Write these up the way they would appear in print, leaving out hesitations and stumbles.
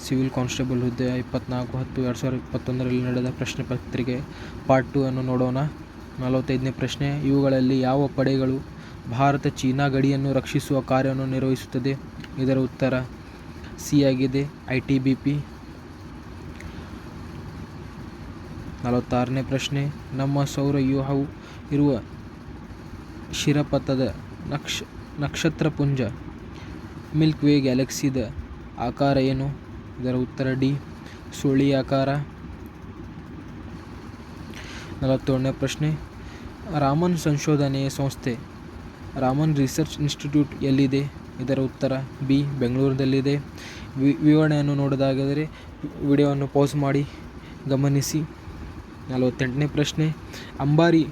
Civil constable ಹುದ್ದೆ 24/10/2021 ನಡೆದ ಪ್ರಶ್ನೆ ಪತ್ರಿಕೆ ಪಾರ್ಟ್ 2 ಅನ್ನು ನೋಡೋಣ. 45ನೇ ಪ್ರಶ್ನೆ, ಇವುಗಳಲ್ಲಿ ಯಾವ ಪಡೆಗಳು ಭಾರತ-ಚೀನಾ ಗಡಿಯನ್ನು ರಕ್ಷಿಸುವ ಕಾರ್ಯವನ್ನು ನಿರ್ವಹಿಸುತ್ತದೆ? ಇದರ ಉತ್ತರ ಸಿ ಆಗಿದೆ, ITBP. 46ನೇ ಪ್ರಶ್ನೆ, ನಮ್ಮ ಸೌರವ್ಯೂಹವು ಇರುವ ಶಿರಪಥದ ನಕ್ಷತ್ರಪುಂಜ ಮಿಲ್ಕ್ ವೇ ಗ್ಯಾಲಕ್ಸಿದ ಆಕಾರ ಏನು? ಇದರ ಉತ್ತರ ಡಿ, ಸುರುಳಿಯಾಕಾರ. 47ನೇ ಪ್ರಶ್ನೆ, ರಾಮನ್ ಸಂಶೋಧನೆಯ ಸಂಸ್ಥೆ ರಾಮನ್ ರಿಸರ್ಚ್ ಇನ್ಸ್ಟಿಟ್ಯೂಟ್ ಎಲ್ಲಿದೆ? ಇದರ ಉತ್ತರ ಬಿ, ಬೆಂಗಳೂರಿನಲ್ಲಿದೆ. ವಿವರಣೆಯನ್ನು ನೋಡೋದಾದರೆ ವಿಡಿಯೋವನ್ನು ಪಾಸ್ ಮಾಡಿ ಗಮನಿಸಿ. 48ನೇ ಪ್ರಶ್ನೆ, ಅಂಬಾರಿ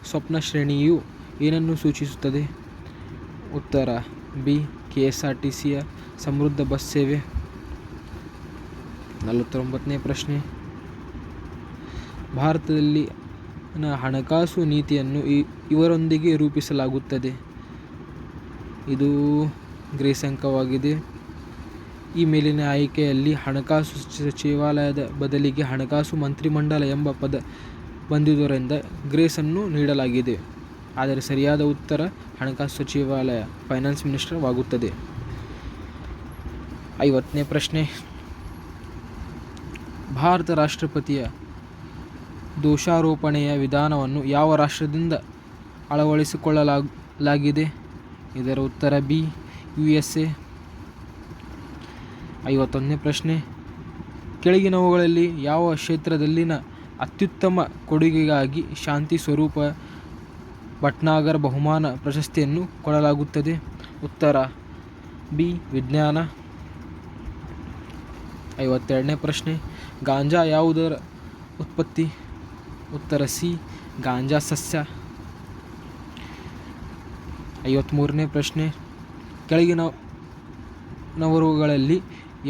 ಸ್ವಪ್ನ ಶ್ರೇಣಿಯು ಏನನ್ನು ಸೂಚಿಸುತ್ತದೆ? ಉತ್ತರ ಬಿ, KSRTCಯ ಸಮೃದ್ಧ ಬಸ್ ಸೇವೆ. 49ನೇ ಪ್ರಶ್ನೆ, ಭಾರತದಲ್ಲಿ ಹಣಕಾಸು ನೀತಿಯನ್ನು ಇವರೊಂದಿಗೆ ರೂಪಿಸಲಾಗುತ್ತದೆ. ಇದು ಗ್ರೇಸ್ ಅಂಕವಾಗಿದೆ. ಈ ಮೇಲಿನ ಆಯ್ಕೆಯಲ್ಲಿ ಹಣಕಾಸು ಸಚಿವಾಲಯದ ಬದಲಿಗೆ ಹಣಕಾಸು ಮಂತ್ರಿಮಂಡಲ ಎಂಬ ಪದ ಬಂದಿರುವುದರಿಂದ ಗ್ರೇಸನ್ನು ನೀಡಲಾಗಿದೆ. ಆದರೆ ಸರಿಯಾದ ಉತ್ತರ ಹಣಕಾಸು ಸಚಿವಾಲಯ, ಫೈನಾನ್ಸ್ ಮಿನಿಸ್ಟರ್ ವಾಗುತ್ತದೆ. 50ನೇ ಪ್ರಶ್ನೆ, ಭಾರತ ರಾಷ್ಟ್ರಪತಿಯ ದೋಷಾರೋಪಣೆಯ ವಿಧಾನವನ್ನು ಯಾವ ರಾಷ್ಟ್ರದಿಂದ ಅಳವಡಿಸಿಕೊಳ್ಳಲಾಗಿದೆ? ಇದರ ಉತ್ತರ ಬಿ, USA. 51ನೇ ಪ್ರಶ್ನೆ, ಕೆಳಗಿನವುಗಳಲ್ಲಿ ಯಾವ ಕ್ಷೇತ್ರದಲ್ಲಿನ ಅತ್ಯುತ್ತಮ ಕೊಡುಗೆಗಾಗಿ ಶಾಂತಿ ಸ್ವರೂಪ ಭಟ್ನಾಗರ್ ಬಹುಮಾನ ಪ್ರಶಸ್ತಿಯನ್ನು ಕೊಡಲಾಗುತ್ತದೆ? ಉತ್ತರ ಬಿ, ವಿಜ್ಞಾನ. 52ನೇ ಪ್ರಶ್ನೆ, ಗಾಂಜಾ ಯಾವುದರ ಉತ್ಪತ್ತಿ? ಉತ್ತರ ಸಿ, ಗಾಂಜಾ ಸಸ್ಯ. 53ನೇ ಪ್ರಶ್ನೆ, ಕೆಳಗಿನವರುಗಳಲ್ಲಿ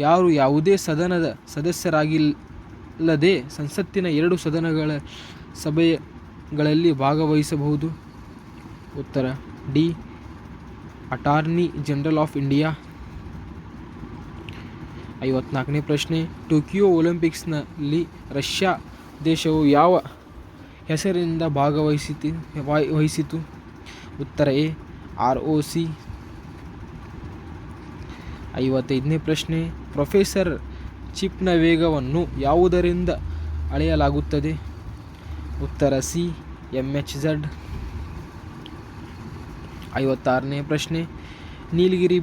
ಯಾರು ಯಾವುದೇ ಸದನದ ಸದಸ್ಯರಾಗಿಲ್ಲದೆ ಸಂಸತ್ತಿನ 2 ಸದನಗಳ ಸಭೆಗಳಲ್ಲಿ ಭಾಗವಹಿಸಬಹುದು? ಉತ್ತರ D, Attorney General of India. 54ನೇ ಪ್ರಶ್ನೆ, ಟೋಕಿಯೋ ಒಲಿಂಪಿಕ್ಸ್ನಲ್ಲಿ ರಷ್ಯಾ ದೇಶವು ಯಾವ ಹೆಸರಿನಿಂದ ಭಾಗವಹಿಸಿತು? ಉತ್ತರ ಎ, ROC. 55ನೇ ಪ್ರಶ್ನೆ, ಪ್ರೊಫೆಸರ್ ಚಿಪ್ನ ವೇಗವನ್ನು ಯಾವುದರಿಂದ ಅಳೆಯಲಾಗುತ್ತದೆ? ಉತ್ತರ ಸಿ, mHz. 56ನೇ ಪ್ರಶ್ನೆ, ನೀಲಗಿರಿ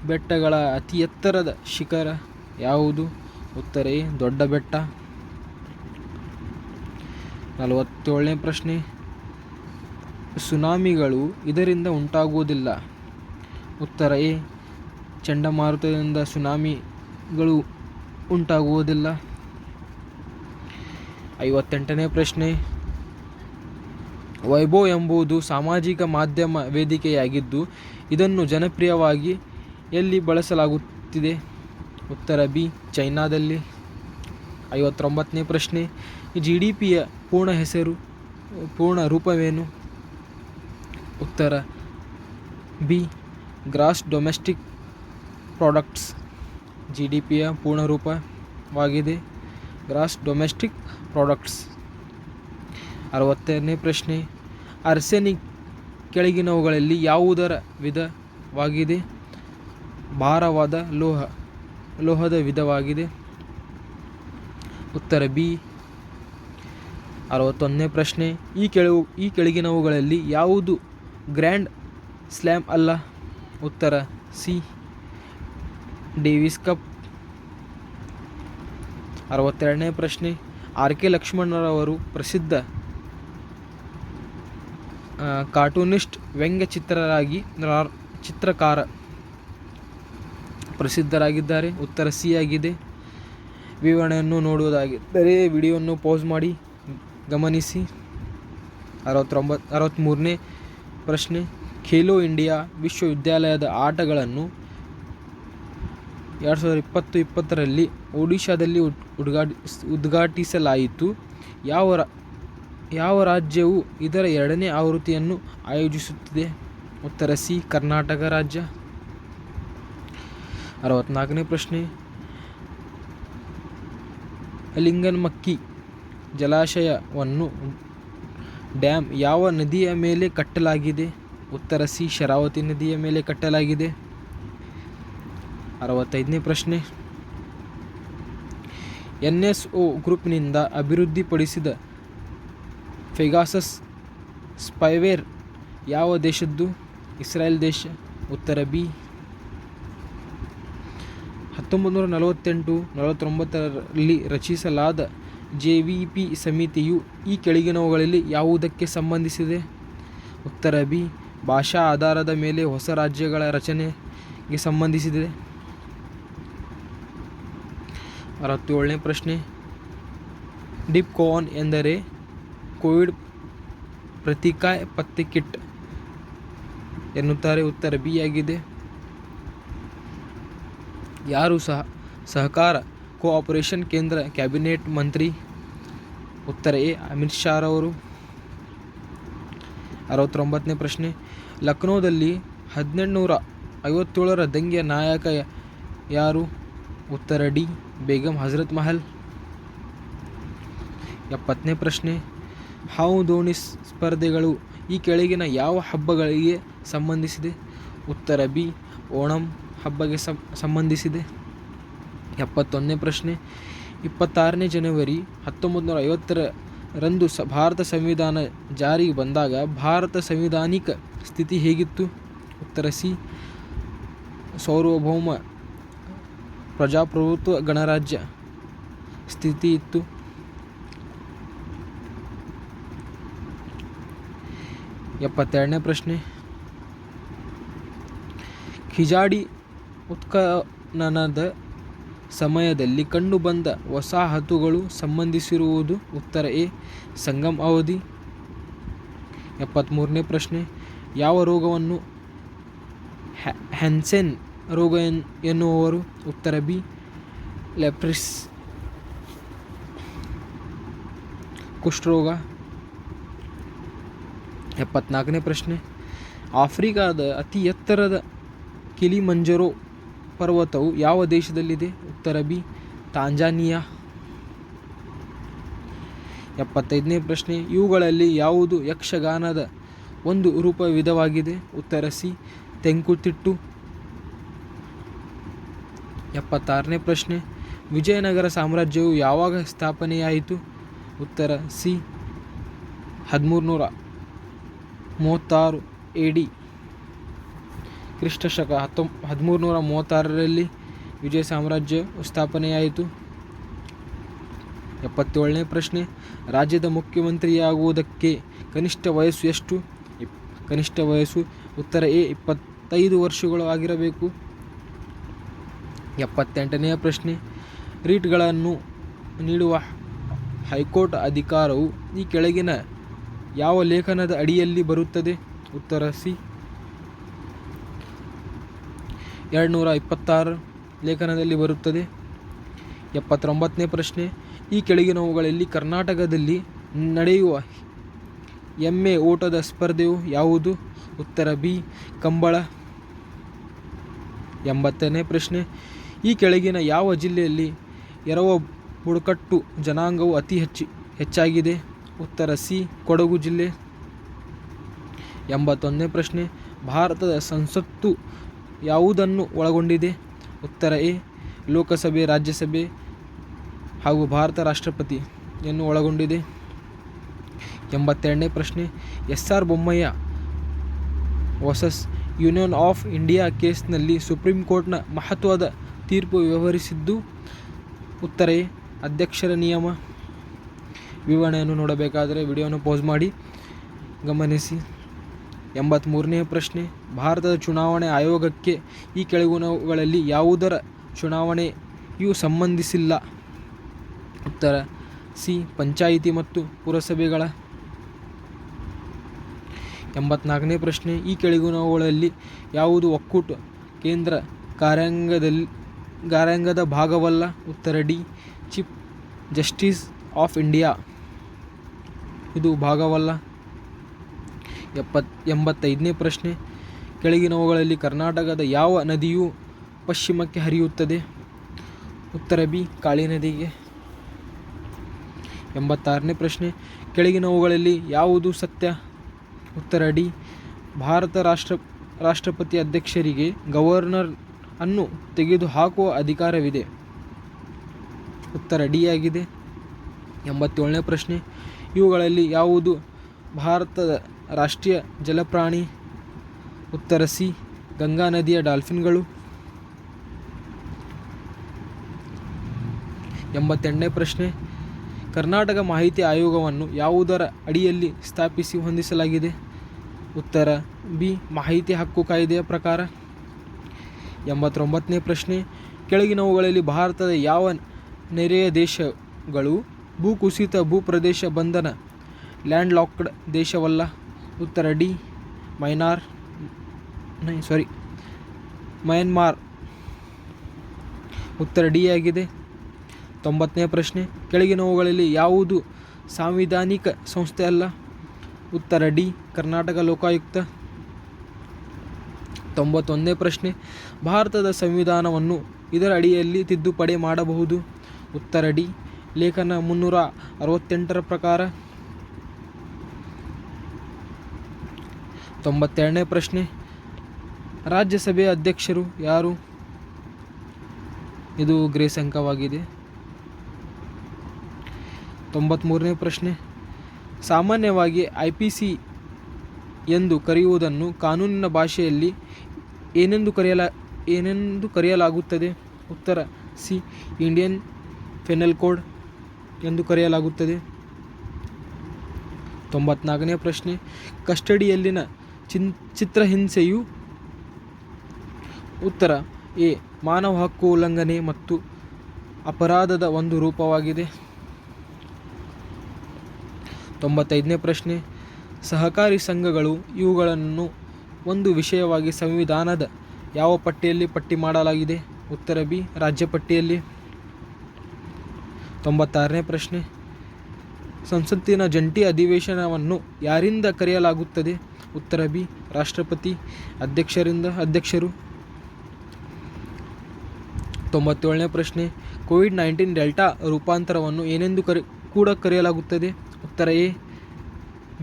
ಬೆಟ್ಟಗಳ ಅತಿ ಎತ್ತರದ ಶಿಖರ ಯಾವುದು? ಉತ್ತರ ಎ, ದೊಡ್ಡ ಬೆಟ್ಟ. 47ನೇ ಪ್ರಶ್ನೆ, ಸುನಾಮಿಗಳು ಇದರಿಂದ ಉಂಟಾಗುವುದಿಲ್ಲ? ಉತ್ತರ ಎ, ಚಂಡಮಾರುತದಿಂದ ಸುನಾಮಿಗಳು ಉಂಟಾಗುವುದಿಲ್ಲ. 58ನೇ ಪ್ರಶ್ನೆ, ವೈಬೋ ಎಂಬುದು ಸಾಮಾಜಿಕ ಮಾಧ್ಯಮ ವೇದಿಕೆಯಾಗಿದ್ದು ಇದನ್ನು ಜನಪ್ರಿಯವಾಗಿ ಎಲ್ಲಿ ಬಳಸಲಾಗುತ್ತಿದೆ? ಉತ್ತರ ಬಿ, ಚೈನಾದಲ್ಲಿ. 59ನೇ ಪ್ರಶ್ನೆ, GDPಯ ಪೂರ್ಣ ರೂಪವೇನು? ಉತ್ತರ ಬಿ, ಗ್ರಾಸ್ ಡೊಮೆಸ್ಟಿಕ್ ಪ್ರಾಡಕ್ಟ್ಸ್. GDPಯ ಪೂರ್ಣ ರೂಪವಾಗಿದೆ ಗ್ರಾಸ್ ಡೊಮೆಸ್ಟಿಕ್ ಪ್ರಾಡಕ್ಟ್ಸ್. 60ನೇ ಪ್ರಶ್ನೆ, ಆರ್ಸೆನಿಕ್ ಕೆಳಗಿನವುಗಳಲ್ಲಿ ಯಾವುದರ ವಿಧವಾಗಿದೆ? ಭಾರವಾದ ಲೋಹದ ವಿಧವಾಗಿದೆ. ಉತ್ತರ ಬಿ. 61ನೇ ಪ್ರಶ್ನೆ, ಈ ಕೆಳಗಿನವುಗಳಲ್ಲಿ ಯಾವುದು ಗ್ರ್ಯಾಂಡ್ ಸ್ಲ್ಯಾಮ್ ಅಲ್ಲ? ಉತ್ತರ ಸಿ, ಡೇವಿಸ್ ಕಪ್. 62ನೇ ಪ್ರಶ್ನೆ, RK ಲಕ್ಷ್ಮಣರವರು ಪ್ರಸಿದ್ಧ ಕಾರ್ಟೂನಿಸ್ಟ್, ವ್ಯಂಗ್ಯ ಚಿತ್ರಕಾರ ಪ್ರಸಿದ್ಧರಾಗಿದ್ದಾರೆ? ಉತ್ತರ ಸಿ ಆಗಿದೆ. ವಿವರಣೆಯನ್ನು ನೋಡುವುದಾಗಿದ್ದರೆ ವಿಡಿಯೋವನ್ನು ಪಾಸ್ ಮಾಡಿ ಗಮನಿಸಿ. 63ನೇ ಪ್ರಶ್ನೆ, ಖೇಲೋ ಇಂಡಿಯಾ ವಿಶ್ವವಿದ್ಯಾಲಯದ ಆಟಗಳನ್ನು 2020-20ರಲ್ಲಿ ಒಡಿಶಾದಲ್ಲಿ ಉದ್ಘಾಟಿಸಲಾಯಿತು. ಯಾವ ರಾಜ್ಯವು ಇದರ 2ನೇ ಆವೃತ್ತಿಯನ್ನು ಆಯೋಜಿಸುತ್ತಿದೆ? ಉತ್ತರ ಸಿ, ಕರ್ನಾಟಕ ರಾಜ್ಯ. 64ನೇ ಪ್ರಶ್ನೆ, ಲಿಂಗನಮಕ್ಕಿ ಜಲಾಶಯವನ್ನು ಡ್ಯಾಮ್ ಯಾವ ನದಿಯ ಮೇಲೆ ಕಟ್ಟಲಾಗಿದೆ? ಉತ್ತರ ಸಿ ಶರಾವತಿ ನದಿಯ ಮೇಲೆ ಕಟ್ಟಲಾಗಿದೆ. 65ನೇ ಪ್ರಶ್ನೆ, NSO ಗ್ರೂಪ್ನಿಂದ ಅಭಿವೃದ್ಧಿಪಡಿಸಿದ ಪೆಗಾಸಸ್ ಸ್ಪೈವೇರ್ ಯಾವ ದೇಶದ್ದು? ಇಸ್ರೇಲ್ ದೇಶ. ಉತ್ತರ ಬಿ. 1948-49ರಲ್ಲಿ ರಚಿಸಲಾದ JVP ಸಮಿತಿಯು ಈ ಕೆಳಗಿನವುಗಳಲ್ಲಿ ಯಾವುದಕ್ಕೆ ಸಂಬಂಧಿಸಿದೆ? ಉತ್ತರ ಬಿ. ಭಾಷಾ ಆಧಾರದ ಮೇಲೆ ಹೊಸ ರಾಜ್ಯಗಳ ರಚನೆಗೆ ಸಂಬಂಧಿಸಿದೆ. 67ನೇ ಪ್ರಶ್ನೆ, ಡಿಪ್ಕೋನ್ ಎಂದರೆ ಕೋವಿಡ್ ಪ್ರತಿಕಾಯ ಪತ್ತೆ ಕಿಟ್ ಎನ್ನುತ್ತಾರೆ. ಉತ್ತರ ಬಿ ಆಗಿದೆ. ಯಾರು ಸಹಕಾರ ಕೋಆಪರೇಷನ್ ಕೇಂದ್ರ ಕ್ಯಾಬಿನೆಟ್ ಮಂತ್ರಿ? ಉತ್ತರ ಎ ಅಮಿತ್ ಶಾ ರವರು. 69ನೇ ಪ್ರಶ್ನೆ, ಲಕ್ನೋದಲ್ಲಿ 1857ರ ದಂಗೆಯ ನಾಯಕ ಯಾರು? ಉತ್ತರ ಡಿ ಬೇಗಂ ಹಜರತ್ ಮಹಲ್. 70ನೇ ಪ್ರಶ್ನೆ, ಹಾವು ದೋಣಿ ಸ್ಪರ್ಧೆಗಳು ಈ ಕೆಳಗಿನ ಯಾವ ಹಬ್ಬಗಳಿಗೆ ಸಂಬಂಧಿಸಿದೆ? ಉತ್ತರ ಬಿ ಓಣಂ ಹಬ್ಬಗೆ ಸಂಬಂಧಿಸಿದೆ. 71ನೇ ಪ್ರಶ್ನೆ, 26ನೇ ಜನವರಿ 1950ರಂದು ಭಾರತ ಸಂವಿಧಾನ ಜಾರಿಗೆ ಬಂದಾಗ ಭಾರತ ಸಂವಿಧಾನಿಕ ಸ್ಥಿತಿ ಹೇಗಿತ್ತು? ಉತ್ತರ ಸಿ ಸಾರ್ವಭೌಮ ಪ್ರಜಾಪ್ರಭುತ್ವ ಗಣರಾಜ್ಯ ಸ್ಥಿತಿ ಇತ್ತು. 72ನೇ ಪ್ರಶ್ನೆ, ಖಿಜಾಡಿ ಉತ್ಖನನದ ಸಮಯದಲ್ಲಿ ಕಂಡುಬಂದ ವಸಾಹತುಗಳು ಸಂಬಂಧಿಸಿರುವುದು? ಉತ್ತರ ಎ ಸಂಗಮ್ ಅವಧಿ. 73ನೇ ಪ್ರಶ್ನೆ, ಯಾವ ರೋಗವನ್ನು ಹ್ಯಾನ್ಸೆನ್ ರೋಗ ಎನ್ನುವರು? ಉತ್ತರ ಬಿ ಲೆಪ್ರಿಸ್ ಕುಷ್ಠರೋಗ. 74ನೇ ಪ್ರಶ್ನೆ, ಆಫ್ರಿಕಾದ ಅತಿ ಎತ್ತರದ ಕಿಲಿಮಂಜರೋ ಪರ್ವತವು ಯಾವ ದೇಶದಲ್ಲಿದೆ? ಉತ್ತರ ಬಿ ತಾಂಜಾನಿಯಾ. 75ನೇ ಪ್ರಶ್ನೆ, ಇವುಗಳಲ್ಲಿ ಯಾವುದು ಯಕ್ಷಗಾನದ ಒಂದು ರೂಪವಿಧವಾಗಿದೆ? ಉತ್ತರ ಸಿ ತೆಂಕುತಿಟ್ಟು. 76ನೇ ಪ್ರಶ್ನೆ, ವಿಜಯನಗರ ಸಾಮ್ರಾಜ್ಯವು ಯಾವಾಗ ಸ್ಥಾಪನೆಯಾಯಿತು? ಉತ್ತರ ಸಿ 1336 AD. ಕ್ರಿಸ್ತಶಕ 1336ರಲ್ಲಿ ವಿಜಯ ಸಾಮ್ರಾಜ್ಯ ಸ್ಥಾಪನೆಯಾಯಿತು. 77ನೇ ಪ್ರಶ್ನೆ, ರಾಜ್ಯದ ಮುಖ್ಯಮಂತ್ರಿಯಾಗುವುದಕ್ಕೆ ಕನಿಷ್ಠ ವಯಸ್ಸು ಎಷ್ಟು? ಕನಿಷ್ಠ ವಯಸ್ಸು ಉತ್ತರ ಎ 25 ವರ್ಷಗಳು ಆಗಿರಬೇಕು. 78ನೇ ಪ್ರಶ್ನೆ, ರೀಟ್ಗಳನ್ನು ನೀಡುವ ಹೈಕೋರ್ಟ್ ಅಧಿಕಾರವು ಈ ಕೆಳಗಿನ ಯಾವ ಲೇಖನದ ಅಡಿಯಲ್ಲಿ ಬರುತ್ತದೆ? ಉತ್ತರ ಸಿ 226 ಲೇಖನದಲ್ಲಿ ಬರುತ್ತದೆ. 79ನೇ ಪ್ರಶ್ನೆ, ಈ ಕೆಳಗಿನವುಗಳಲ್ಲಿ ಕರ್ನಾಟಕದಲ್ಲಿ ನಡೆಯುವ ಎಮ್ಮೆ ಓಟದ ಸ್ಪರ್ಧೆಯು ಯಾವುದು? ಉತ್ತರ ಬಿ ಕಂಬಳ. 80ನೇ ಪ್ರಶ್ನೆ, ಈ ಕೆಳಗಿನ ಯಾವ ಜಿಲ್ಲೆಯಲ್ಲಿ ಎರವ ಬುಡಕಟ್ಟು ಜನಾಂಗವು ಅತಿ ಹೆಚ್ಚಾಗಿದೆ? ಉತ್ತರ ಸಿ ಕೊಡಗು ಜಿಲ್ಲೆ. 81ನೇ ಪ್ರಶ್ನೆ, ಭಾರತದ ಸಂಸತ್ತು ಯಾವುದನ್ನು ಒಳಗೊಂಡಿದೆ? ಉತ್ತರ ಎ ಲೋಕಸಭೆ, ರಾಜ್ಯಸಭೆ ಹಾಗೂ ಭಾರತ ರಾಷ್ಟ್ರಪತಿಯನ್ನು ಒಳಗೊಂಡಿದೆ. 82ನೇ ಪ್ರಶ್ನೆ, SR Bommayya versus union of India ಕೇಸ್ನಲ್ಲಿ ಸುಪ್ರೀಂ ಕೋರ್ಟ್ನ ಮಹತ್ವದ ತೀರ್ಪು ವ್ಯವಹರಿಸಿದ್ದು? ಉತ್ತರ ಎ ಅಧ್ಯಕ್ಷರ ನಿಯಮ. ವಿವರಣೆಯನ್ನು ನೋಡಬೇಕಾದರೆ ವಿಡಿಯೋವನ್ನು ಪಾಸ್ ಮಾಡಿ ಗಮನಿಸಿ. 83ನೇ ಪ್ರಶ್ನೆ, ಭಾರತದ ಚುನಾವಣೆ ಆಯೋಗಕ್ಕೆ ಈ ಕೆಳಗಿನವುಗಳಲ್ಲಿ ಯಾವುದರ ಚುನಾವಣೆಯು ಸಂಬಂಧಿಸಿಲ್ಲ? ಉತ್ತರ ಸಿ ಪಂಚಾಯಿತಿ ಮತ್ತು ಪುರಸಭೆಗಳ. 84ನೇ ಪ್ರಶ್ನೆ, ಈ ಕೆಳಗಿನವುಗಳಲ್ಲಿ ಯಾವುದು ಒಕ್ಕೂಟ ಕೇಂದ್ರ ಕಾರ್ಯಾಂಗದ ಭಾಗವಲ್ಲ? ಉತ್ತರ D chief justice of India ಇದು ಭಾಗವಲ್ಲ. 85ನೇ ಪ್ರಶ್ನೆ, ಕೆಳಗಿನವುಗಳಲ್ಲಿ ಕರ್ನಾಟಕದ ಯಾವ ನದಿಯು ಪಶ್ಚಿಮಕ್ಕೆ ಹರಿಯುತ್ತದೆ? ಉತ್ತರ ಬಿ ಕಾಳಿ ನದಿಗೆ. 86ನೇ ಪ್ರಶ್ನೆ, ಕೆಳಗಿನವುಗಳಲ್ಲಿ ಯಾವುದು ಸತ್ಯ? ಉತ್ತರ ಡಿ. ಭಾರತ ರಾಷ್ಟ್ರಪತಿ ಅಧ್ಯಕ್ಷರಿಗೆ ಗವರ್ನರ್ ಅನ್ನು ತೆಗೆದುಹಾಕುವ ಅಧಿಕಾರವಿದೆ. ಉತ್ತರ ಡಿ ಆಗಿದೆ. 87ನೇ ಪ್ರಶ್ನೆ, ಇವುಗಳಲ್ಲಿ ಯಾವುದು ಭಾರತದ ರಾಷ್ಟ್ರೀಯ ಜಲಪ್ರಾಣಿ? ಉತ್ತರ ಸಿ. ಗಂಗಾ ನದಿಯ ಡಾಲ್ಫಿನ್ಗಳು. 88ನೇ ಪ್ರಶ್ನೆ, ಕರ್ನಾಟಕ ಮಾಹಿತಿ ಆಯೋಗವನ್ನು ಯಾವುದರ ಅಡಿಯಲ್ಲಿ ಸ್ಥಾಪಿಸಿ ಹೊಂದಿಸಲಾಗಿದೆ? ಉತ್ತರ ಬಿ. ಮಾಹಿತಿ ಹಕ್ಕು ಕಾಯ್ದೆಯ ಪ್ರಕಾರ. 89ನೇ ಪ್ರಶ್ನೆ, ಕೆಳಗಿನವುಗಳಲ್ಲಿ ಭಾರತದ ಯಾವ ನೆರೆಯ ದೇಶಗಳು ಭೂಕುಸಿತ ಭೂಪ್ರದೇಶ ಬಂಧನ ಲ್ಯಾಂಡ್ ಲಾಕ್ಡ್ ದೇಶವಲ್ಲ? ಉತ್ತರ ಡಿ. ಮಯನ್ಮಾರ್. ಉತ್ತರ ಡಿ ಆಗಿದೆ. 90ನೇ ಪ್ರಶ್ನೆ, ಕೆಳಗಿನವುಗಳಲ್ಲಿ ಯಾವುದು ಸಾಂವಿಧಾನಿಕ ಸಂಸ್ಥೆ ಅಲ್ಲ? ಉತ್ತರ ಡಿ. ಕರ್ನಾಟಕ ಲೋಕಾಯುಕ್ತ. 91ನೇ ಪ್ರಶ್ನೆ, ಭಾರತದ ಸಂವಿಧಾನವನ್ನು ಇದರ ಅಡಿಯಲ್ಲಿ ತಿದ್ದುಪಡಿ ಮಾಡಬಹುದು? ಉತ್ತರ ಡಿ. ಲೇಖನ 368ರ ಪ್ರಕಾರ. 92ನೇ ಪ್ರಶ್ನೆ, ರಾಜ್ಯಸಭೆಯ ಅಧ್ಯಕ್ಷರು ಯಾರು? ಇದು ಗ್ರೇಸ್ ಅಂಕವಾಗಿದೆ. 93ನೇ ಪ್ರಶ್ನೆ, ಸಾಮಾನ್ಯವಾಗಿ IPC ಎಂದು ಕರೆಯುವುದನ್ನು ಕಾನೂನಿನ ಭಾಷೆಯಲ್ಲಿ ಏನೆಂದು ಕರೆಯಲಾಗುತ್ತದೆ? ಉತ್ತರ ಸಿ. ಇಂಡಿಯನ್ ಪೆನಲ್ ಕೋಡ್ ಎಂದು ಕರೆಯಲಾಗುತ್ತದೆ. 94ನೇ ಪ್ರಶ್ನೆ, ಕಸ್ಟಡಿಯಲ್ಲಿನ ಚಿತ್ರಹಿಂಸೆಯು ಉತ್ತರ ಎ. ಮಾನವ ಹಕ್ಕು ಉಲ್ಲಂಘನೆ ಮತ್ತು ಅಪರಾಧದ ಒಂದು ರೂಪವಾಗಿದೆ. 95ನೇ ಪ್ರಶ್ನೆ, ಸಹಕಾರಿ ಸಂಘಗಳು ಇವುಗಳನ್ನು ಒಂದು ವಿಷಯವಾಗಿ ಸಂವಿಧಾನದ ಯಾವ ಪಟ್ಟಿಯಲ್ಲಿ ಪಟ್ಟಿ ಮಾಡಲಾಗಿದೆ? ಉತ್ತರ ಬಿ. ರಾಜ್ಯ ಪಟ್ಟಿಯಲ್ಲಿ. 96ನೇ ಪ್ರಶ್ನೆ, ಸಂಸತ್ತಿನ ಜಂಟಿ ಅಧಿವೇಶನವನ್ನು ಯಾರಿಂದ ಕರೆಯಲಾಗುತ್ತದೆ? ಉತ್ತರ ಬಿ. ರಾಷ್ಟ್ರಪತಿ ಅಧ್ಯಕ್ಷರು. 97ನೇ ಪ್ರಶ್ನೆ, ಕೋವಿಡ್-19 ಡೆಲ್ಟಾ ರೂಪಾಂತರವನ್ನು ಏನೆಂದು ಕೂಡ ಕರೆಯಲಾಗುತ್ತದೆ? ಉತ್ತರ ಎ.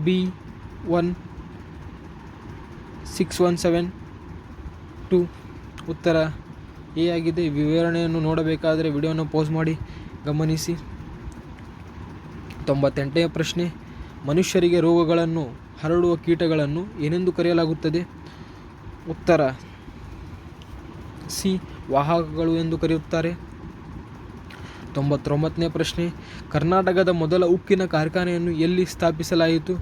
B.1.617.2. ಉತ್ತರ ಎ ಆಗಿದೆ. ವಿವರಣೆಯನ್ನು ನೋಡಬೇಕಾದರೆ ವಿಡಿಯೋವನ್ನು ಪಾಸ್ ಮಾಡಿ ಗಮನಿಸಿ. 98ನೇ ಪ್ರಶ್ನೆ, ಮನುಷ್ಯರಿಗೆ ರೋಗಗಳನ್ನು ಹರಡುವ ಕೀಟಗಳನ್ನು ಏನೆಂದು ಕರೆಯಲಾಗುತ್ತದೆ? ಉತ್ತರ ಸಿ. ವಾಹಕಗಳು ಎಂದು ಕರೆಯುತ್ತಾರೆ. 99ನೇ ಪ್ರಶ್ನೆ, ಕರ್ನಾಟಕದ ಮೊದಲ ಉಕ್ಕಿನ ಕಾರ್ಖಾನೆಯನ್ನು ಎಲ್ಲಿ ಸ್ಥಾಪಿಸಲಾಯಿತು?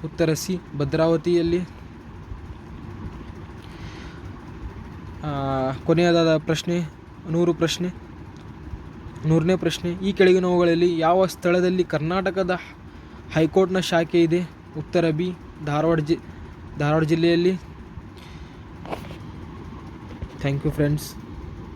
ಉತ್ತರ ಸಿ. ಭದ್ರಾವತಿಯಲ್ಲಿ. ಕೊನೆಯದಾದ ಪ್ರಶ್ನೆ 100ನೇ ಪ್ರಶ್ನೆ, ಈ ಕೆಳಗಿನವುಗಳಲ್ಲಿ ಯಾವ ಸ್ಥಳದಲ್ಲಿ ಕರ್ನಾಟಕದ ಹೈಕೋರ್ಟ್ನ ಶಾಖೆ ಇದೆ? ಉತ್ತರ ಬಿ. ಧಾರವಾಡ ಜಿಲ್ಲೆಯಲ್ಲಿ. Thank you friends.